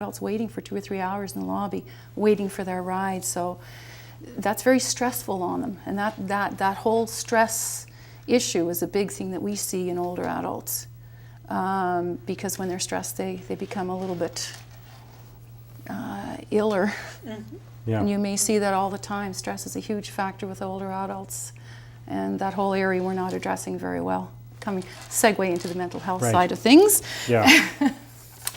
adults waiting for 2 or 3 hours in the lobby, waiting for their ride. So that's very stressful on them, and that whole stress issue is a big thing that we see in older adults, because when they're stressed, they become a little bit iller. Mm-hmm. Yeah. And you may see that all the time. Stress is a huge factor with older adults, and that whole area we're not addressing very well. Segue into the mental health side of things. Yeah.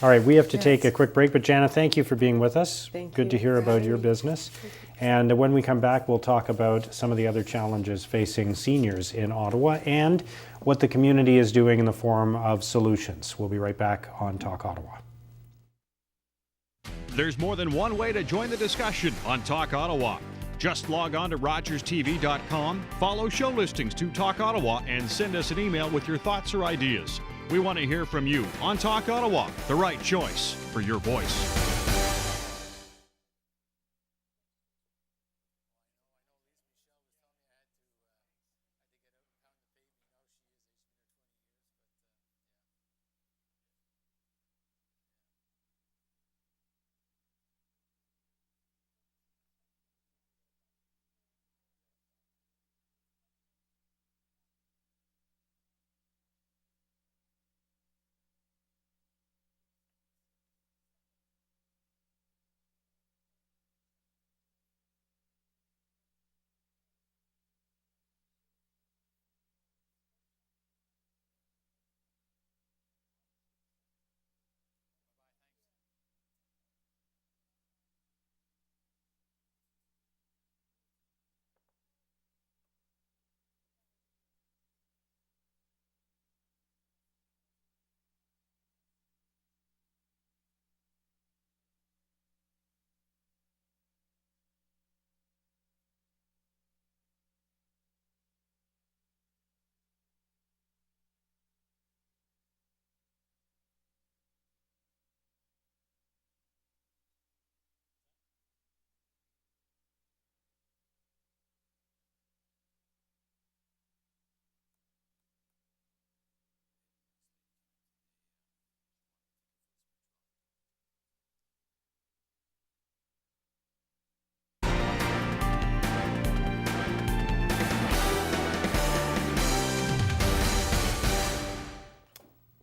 All right, we have to take a quick break, but Jana, thank you for being with us. Good to hear about your business. And when we come back, we'll talk about some of the other challenges facing seniors in Ottawa and what the community is doing in the form of solutions. We'll be right back on Talk Ottawa. There's more than one way to join the discussion on Talk Ottawa. Just log on to rogerstv.com, follow show listings to Talk Ottawa, and send us an email with your thoughts or ideas. We want to hear from you on Talk Ottawa, the right choice for your voice.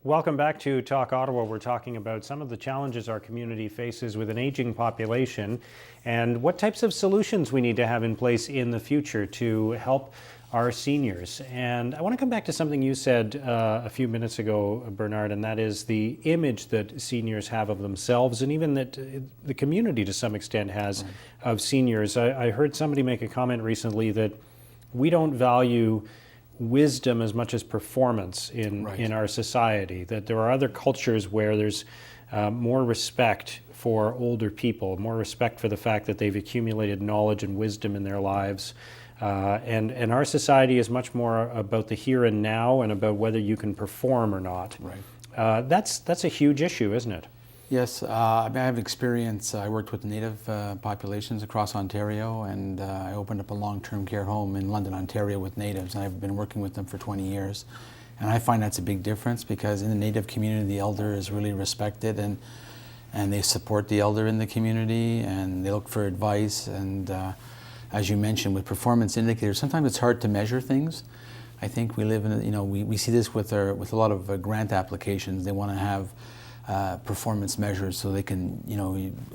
Welcome back to Talk Ottawa. We're talking about some of the challenges our community faces with an aging population and what types of solutions we need to have in place in the future to help our seniors. And I want to come back to something you said a few minutes ago, Bernard, and that is the image that seniors have of themselves, and even that the community to some extent has of seniors. I heard somebody make a comment recently that we don't value wisdom as much as performance in our society, that there are other cultures where there's more respect for older people, more respect for the fact that they've accumulated knowledge and wisdom in their lives. And our society is much more about the here and now and about whether you can perform or not. Right. That's a huge issue, isn't it? Yes, I have experience. I worked with Native populations across Ontario, and I opened up a long-term care home in London, Ontario with Natives, and I've been working with them for 20 years. And I find that's a big difference because in the Native community, the elder is really respected, and they support the elder in the community, and they look for advice. And as you mentioned, with performance indicators, sometimes it's hard to measure things. I think we live in, we see this with a lot of grant applications. They want to have performance measures so they can,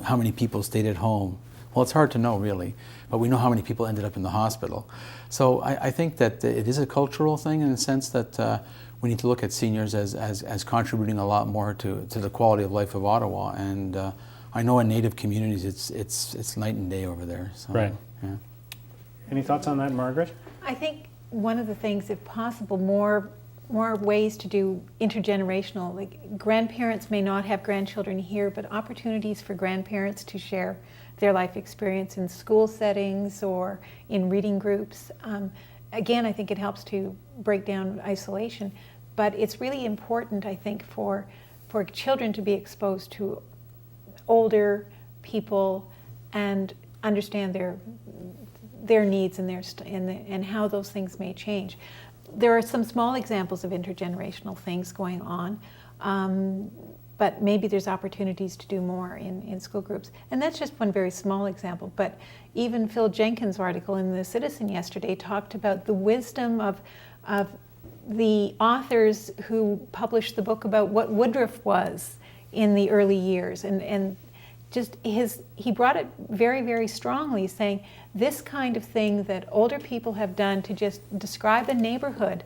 how many people stayed at home. Well, it's hard to know really, but we know how many people ended up in the hospital. So I think that it is a cultural thing in the sense that we need to look at seniors as contributing a lot more to the quality of life of Ottawa. And I know in Native communities it's night and day over there. So, right. Yeah. Any thoughts on that, Margaret? I think one of the things, if possible, more ways to do intergenerational, like grandparents may not have grandchildren here, but opportunities for grandparents to share their life experience in school settings or in reading groups. Again, I think it helps to break down isolation, but it's really important, I think, for children to be exposed to older people and understand their needs and how those things may change. There are some small examples of intergenerational things going on. but maybe there's opportunities to do more in school groups. And that's just one very small example, but even Phil Jenkins' article in The Citizen yesterday talked about the wisdom of the authors who published the book about what Woodruff was in the early years, and just he brought it very, very strongly, saying this kind of thing that older people have done to just describe a neighborhood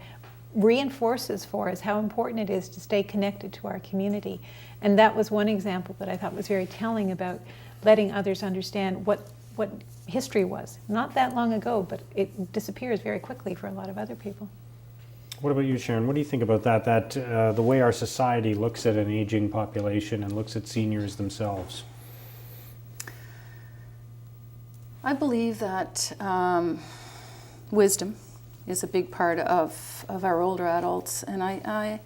reinforces for us how important it is to stay connected to our community. And that was one example that I thought was very telling about letting others understand what history was. Not that long ago, but it disappears very quickly for a lot of other people. What about you, Sharon? What do you think about that the way our society looks at an aging population and looks at seniors themselves? I believe that wisdom is a big part of our older adults, and I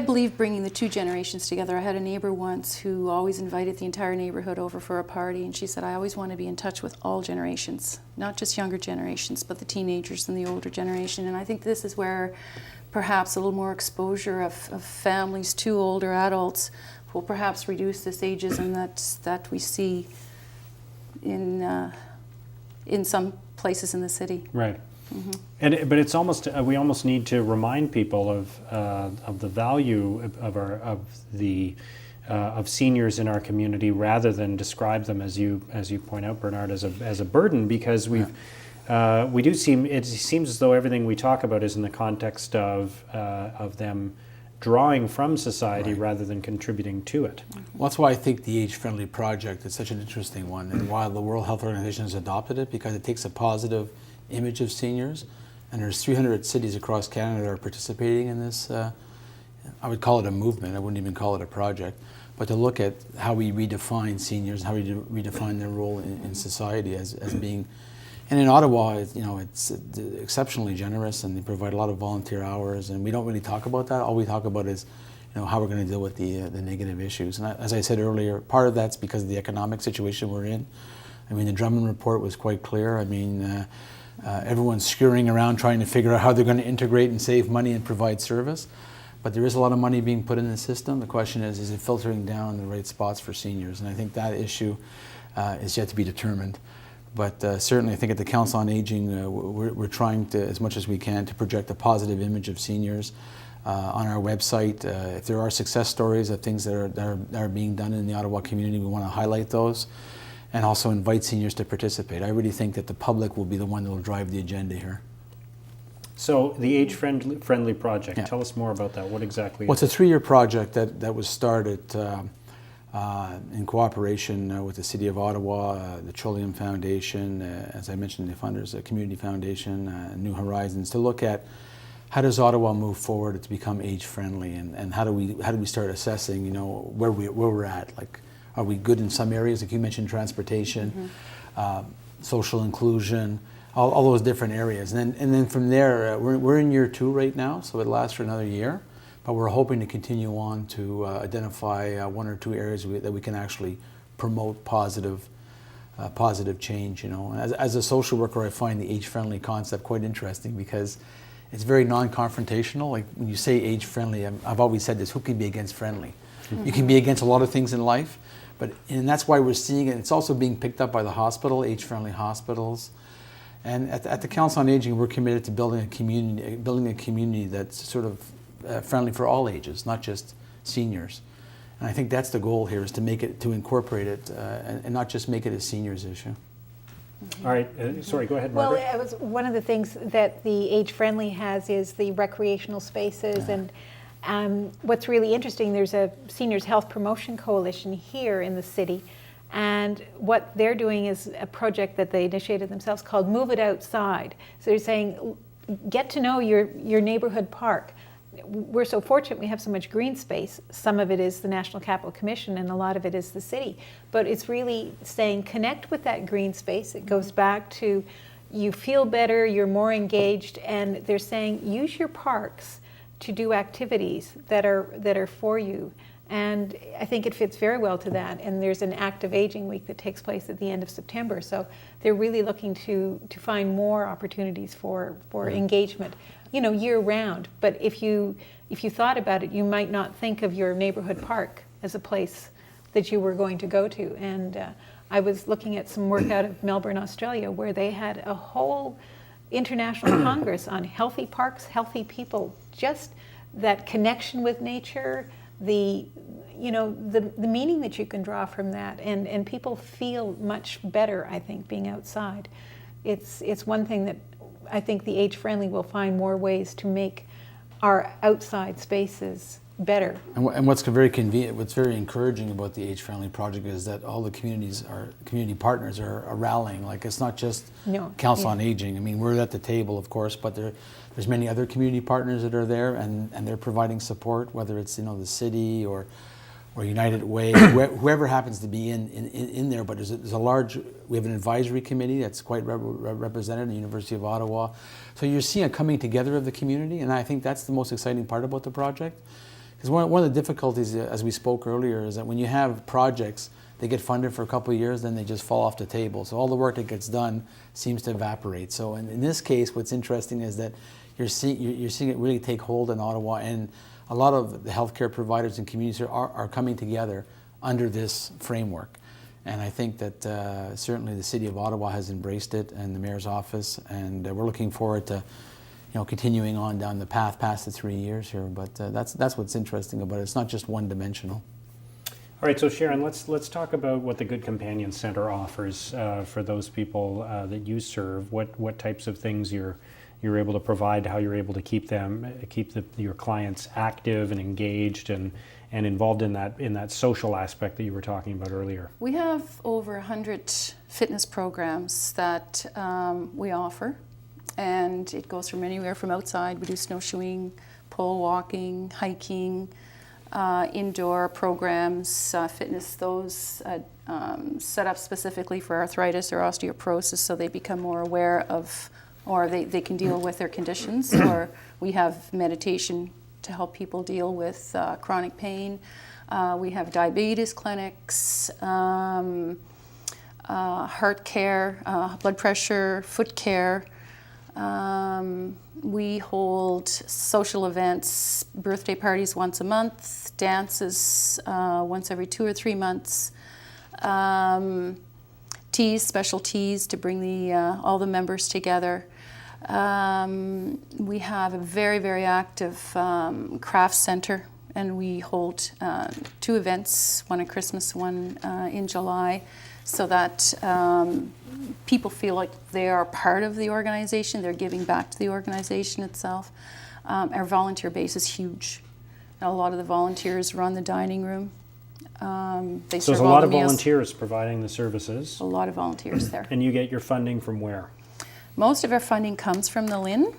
believe bringing the two generations together. I had a neighbor once who always invited the entire neighborhood over for a party, and she said, I always want to be in touch with all generations, not just younger generations, but the teenagers and the older generation. And I think this is where perhaps a little more exposure of families to older adults will perhaps reduce this ageism that we see in some places in the city. Right. Mm-hmm. But it's almost we almost need to remind people of the value of seniors in our community, rather than describe them, as you point out, Bernard, as a burden, because we do it seems as though everything we talk about is in the context of them drawing from society, right, rather than contributing to it. Well, that's why I think the Age-Friendly Project is such an interesting one, and why the World Health Organization has adopted it, because it takes a positive image of seniors, and there's 300 cities across Canada that are participating in this. I would call it a movement. I wouldn't even call it a project. But to look at how we redefine seniors, how we redefine their role in society as being, and in Ottawa, it's exceptionally generous, and they provide a lot of volunteer hours, and we don't really talk about that. All we talk about is, how we're going to deal with the negative issues. And as I said earlier, part of that's because of the economic situation we're in. I mean, the Drummond report was quite clear. I mean, everyone's scurrying around trying to figure out how they're going to integrate and save money and provide service. But there is a lot of money being put in the system. The question is it filtering down the right spots for seniors? And I think that issue is yet to be determined. But certainly I think at the Council on Aging, we're trying to, as much as we can, to project a positive image of seniors on our website. If there are success stories of things that are being done in the Ottawa community, we want to highlight those, and also invite seniors to participate. I really think that the public will be the one that will drive the agenda here. So the Age-Friendly Project, tell us more about that. What exactly is it? Well, it's a 3-year project that was started in cooperation with the City of Ottawa, the Trillium Foundation, as I mentioned, the funders, the Community Foundation, New Horizons, to look at how does Ottawa move forward to become age-friendly, and how do we start assessing, where we're at. Like, are we good in some areas? Like you mentioned, transportation, social inclusion, all those different areas. And then from there, we're in year 2 right now, so it lasts for another year. But we're hoping to continue on to identify 1 or 2 areas that we can actually promote positive change. As a social worker, I find the age-friendly concept quite interesting, because it's very non-confrontational. Like when you say age-friendly, I've always said this: who can be against friendly? Mm-hmm. You can be against a lot of things in life, and that's why we're seeing it. It's also being picked up by the hospital, age-friendly hospitals. And at the Council on Aging, we're committed to building a community that's sort of friendly for all ages, not just seniors. And I think that's the goal here, is to incorporate it and not just make it a seniors issue. All right, sorry, go ahead, Margaret. Well, it was one of the things that the Age Friendly has is the recreational spaces, and what's really interesting, there's a Seniors Health Promotion Coalition here in the city, and what they're doing is a project that they initiated themselves called Move It Outside. So they're saying, get to know your neighborhood park. We're so fortunate we have so much green space. Some of it is the National Capital Commission and a lot of it is the city. But it's really saying connect with that green space. It goes back to you feel better, you're more engaged, and they're saying use your parks to do activities that are for you. And I think it fits very well to that. And there's an active aging week that takes place at the end of September. So they're really looking to find more opportunities for engagement, year round. But if you if you thought about it, you might not think of your neighborhood park as a place that you were going to go to. And I was looking at some work out of Melbourne, Australia, where they had a whole international congress on healthy parks, healthy people, just that connection with nature, the meaning that you can draw from that, and people feel much better, I think, being outside. It's one thing that I think the age-friendly will find more ways to make our outside spaces better. And what's very convenient, what's very encouraging about the age-friendly project is that all the community partners are rallying. Like, it's not just Council on Aging. I mean, we're at the table, of course, but there's many other community partners that are there, and they're providing support, whether it's the city or United Way, whoever happens to be in there. But we have an advisory committee that's quite represented at the University of Ottawa. So you're seeing a coming together of the community, and I think that's the most exciting part about the project. Because one of the difficulties, as we spoke earlier, is that when you have projects, they get funded for a couple of years, then they just fall off the table. So all the work that gets done seems to evaporate. So in this case, what's interesting is that you're seeing it really take hold in Ottawa, and a lot of the healthcare providers and communities are coming together under this framework. And I think that certainly the City of Ottawa has embraced it, and the Mayor's office, and we're looking forward to continuing on down the path past the 3 years here. But that's what's interesting about it. It's not just one-dimensional. All right, so Sharon, let's talk about what the Good Companion Center offers for those people that you serve. What types of things you're able to provide, how you're able to keep your clients active and engaged and involved in that social aspect that you were talking about earlier. We have over 100 fitness programs that we offer, and it goes from anywhere from outside. We do snowshoeing, pole walking, hiking, indoor programs, fitness, those set up specifically for arthritis or osteoporosis, so they become more aware of, or they can deal with their conditions. Or we have meditation to help people deal with chronic pain. We have diabetes clinics, heart care, blood pressure, foot care. We hold social events, birthday parties once a month, dances once every 2 or 3 months, teas, special teas to bring all the members together. We have a very, very active craft center, and we hold 2 events, one at Christmas, one in July, so that people feel like they are part of the organization. They're giving back to the organization itself. Our volunteer base is huge. A lot of the volunteers run the dining room. So there's a lot of volunteers providing the services. A lot of volunteers there. And you get your funding from where? Most of our funding comes from the LIN.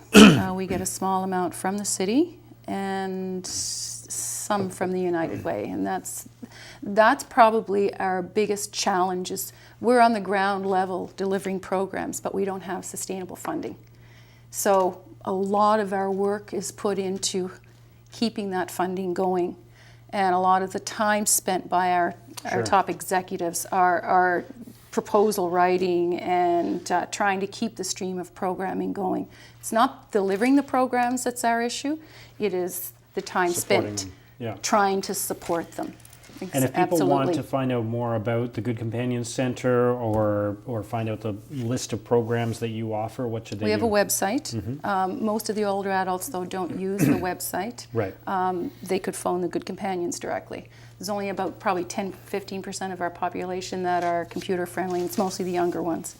We get a small amount from the city and some from the United Way. And that's probably our biggest challenge. Is we're on the ground level delivering programs, but we don't have sustainable funding. So a lot of our work is put into keeping that funding going. And a lot of the time spent by our top executives are proposal writing and trying to keep the stream of programming going. It's not delivering the programs that's our issue. It is the time spent trying to support them. And if people want to find out more about the Good Companion Center or find out the list of programs that you offer, what should they do? We have a website. Mm-hmm. Most of the older adults, though, don't use the website. Right. They could phone the Good Companions directly. There's only about probably 10-15% of our population that are computer friendly. It's mostly the younger ones.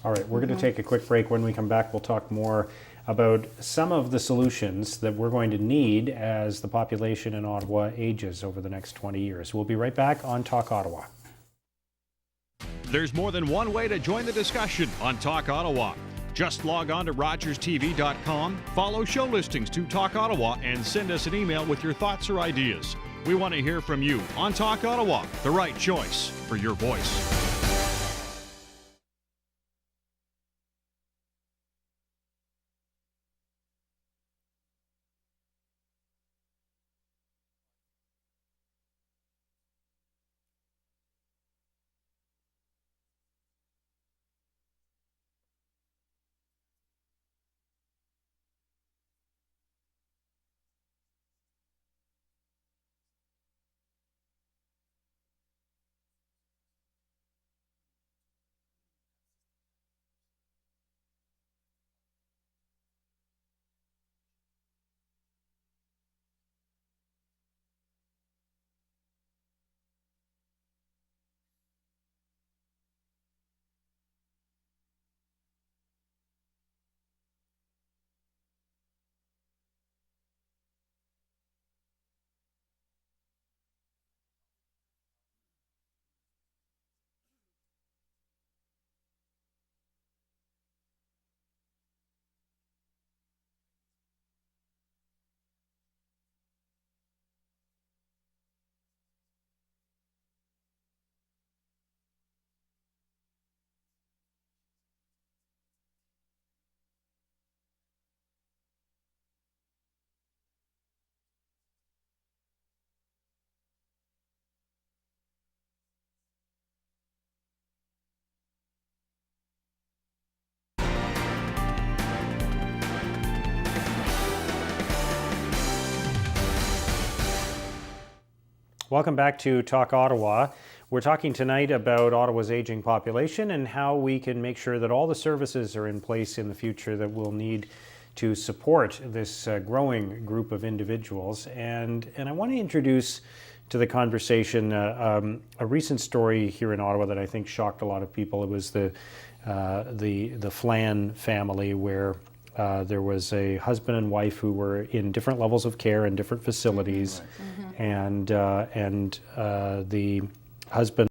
All right, we're going to take a quick break. When we come back, we'll talk more about some of the solutions that we're going to need as the population in Ottawa ages over the next 20 years. We'll be right back on Talk Ottawa. There's more than one way to join the discussion on Talk Ottawa. Just log on to rogerstv.com, follow show listings to Talk Ottawa, and send us an email with your thoughts or ideas. We want to hear from you on Talk Ottawa, the right choice for your voice. Welcome back to Talk Ottawa. We're talking tonight about Ottawa's aging population and how we can make sure that all the services are in place in the future that we'll need to support this growing group of individuals. And I want to introduce to the conversation a recent story here in Ottawa that I think shocked a lot of people. It was the Flan family, where there was a husband and wife who were in different levels of care in different facilities, and the husband